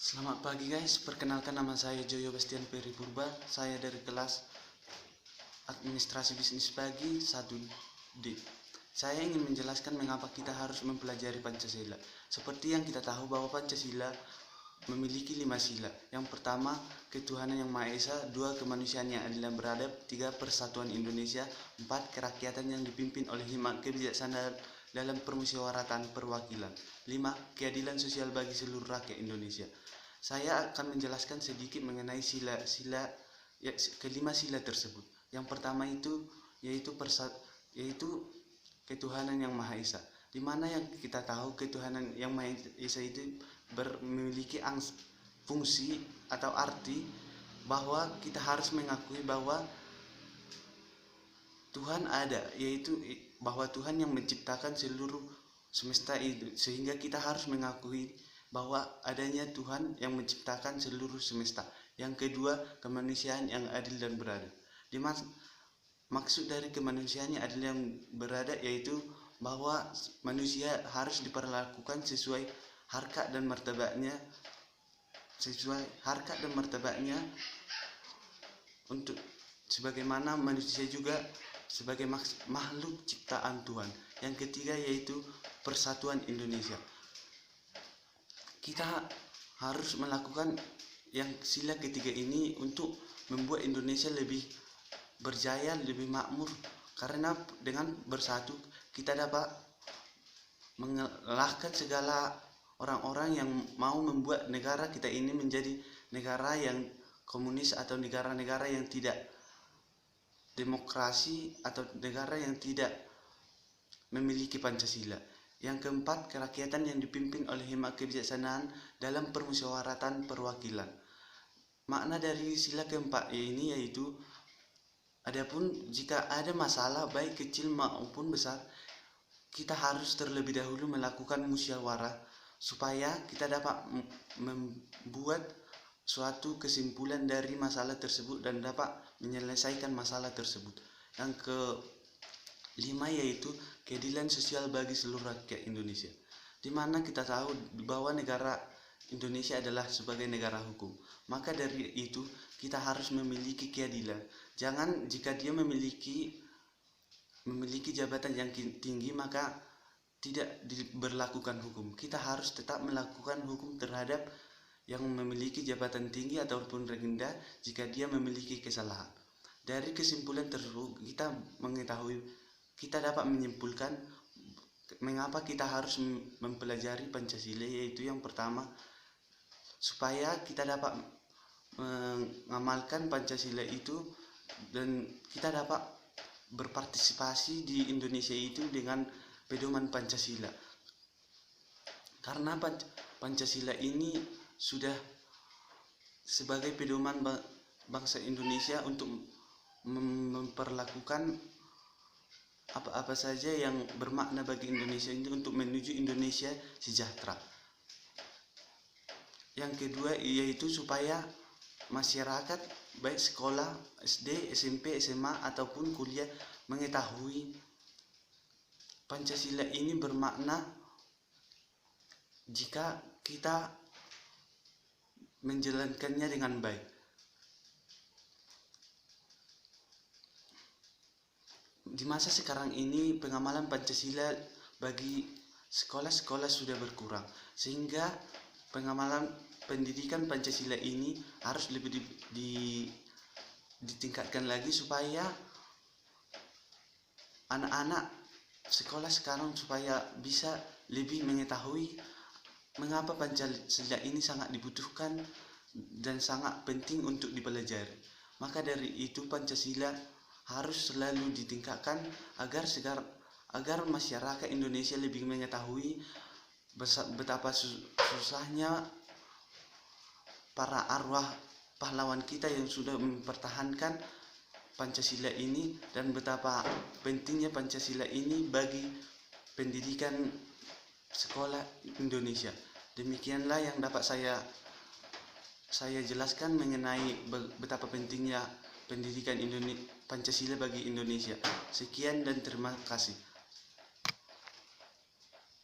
Selamat pagi guys, perkenalkan nama saya Joyo Bastian Peri Purba. Saya dari kelas Administrasi Bisnis Pagi 1D. Saya ingin menjelaskan mengapa kita harus mempelajari Pancasila. Seperti yang kita tahu bahwa Pancasila memiliki 5 sila. Yang pertama, ketuhanan yang Maha Esa. 2, kemanusiaan yang adil dan beradab. 3, persatuan Indonesia. 4, kerakyatan yang dipimpin oleh hikmat kebijaksanaan dalam permusyawaratan perwakilan. 5, keadilan sosial bagi seluruh rakyat Indonesia. Saya akan menjelaskan sedikit mengenai kelima sila tersebut. Yang pertama yaitu ketuhanan yang Maha Esa, di mana yang kita tahu ketuhanan yang Maha Esa itu memiliki fungsi atau arti bahwa kita harus mengakui bahwa Tuhan ada, yaitu bahwa Tuhan yang menciptakan seluruh semesta itu, sehingga kita harus mengakui bahwa adanya Tuhan yang menciptakan seluruh semesta. Yang kedua, kemanusiaan yang adil dan beradab. Maksud dari kemanusiaan yang adil dan beradab yaitu bahwa manusia harus diperlakukan sesuai harkat dan martabatnya, untuk sebagaimana manusia juga sebagai makhluk ciptaan Tuhan. Yang ketiga yaitu persatuan Indonesia. Kita harus melakukan yang sila ketiga ini untuk membuat Indonesia lebih berjaya, lebih makmur, karena dengan bersatu kita dapat mengalahkan segala orang-orang yang mau membuat negara kita ini menjadi negara yang komunis atau negara-negara yang tidak demokrasi atau negara yang tidak memiliki Pancasila. Yang keempat, kerakyatan yang dipimpin oleh hikmat kebijaksanaan dalam permusyawaratan perwakilan. Makna dari sila keempat ini yaitu, adapun jika ada masalah baik kecil maupun besar, kita harus terlebih dahulu melakukan musyawarah supaya kita dapat membuat suatu kesimpulan dari masalah tersebut dan dapat menyelesaikan masalah tersebut. Yang kelima yaitu keadilan sosial bagi seluruh rakyat Indonesia, di mana kita tahu bahwa negara Indonesia adalah sebagai negara hukum. Maka dari itu kita harus memiliki keadilan. Jangan jika dia memiliki jabatan yang tinggi maka tidak diberlakukan hukum. Kita harus tetap melakukan hukum terhadap yang memiliki jabatan tinggi ataupun rendah jika dia memiliki kesalahan. Dari kesimpulan tersebut kita dapat menyimpulkan mengapa kita harus mempelajari Pancasila, yaitu yang pertama supaya kita dapat mengamalkan Pancasila itu dan kita dapat berpartisipasi di Indonesia itu dengan pedoman Pancasila. Karena Pancasila ini sudah sebagai pedoman bangsa Indonesia untuk memperlakukan apa-apa saja yang bermakna bagi Indonesia ini untuk menuju Indonesia sejahtera. Yang kedua yaitu supaya masyarakat baik sekolah SD, SMP, SMA ataupun kuliah mengetahui Pancasila ini bermakna jika kita menjalankannya dengan baik. Di masa sekarang ini pengamalan Pancasila bagi sekolah-sekolah sudah berkurang, sehingga pengamalan pendidikan Pancasila ini harus lebih ditingkatkan lagi supaya anak-anak sekolah sekarang supaya bisa lebih mengetahui mengapa Pancasila ini sangat dibutuhkan dan sangat penting untuk dipelajari. Maka dari itu Pancasila harus selalu ditingkatkan agar masyarakat Indonesia lebih mengetahui betapa susahnya para arwah pahlawan kita yang sudah mempertahankan Pancasila ini dan betapa pentingnya Pancasila ini bagi pendidikan sekolah Indonesia. Demikianlah yang dapat saya jelaskan mengenai betapa pentingnya pendidikan Pancasila bagi Indonesia. Sekian dan terima kasih.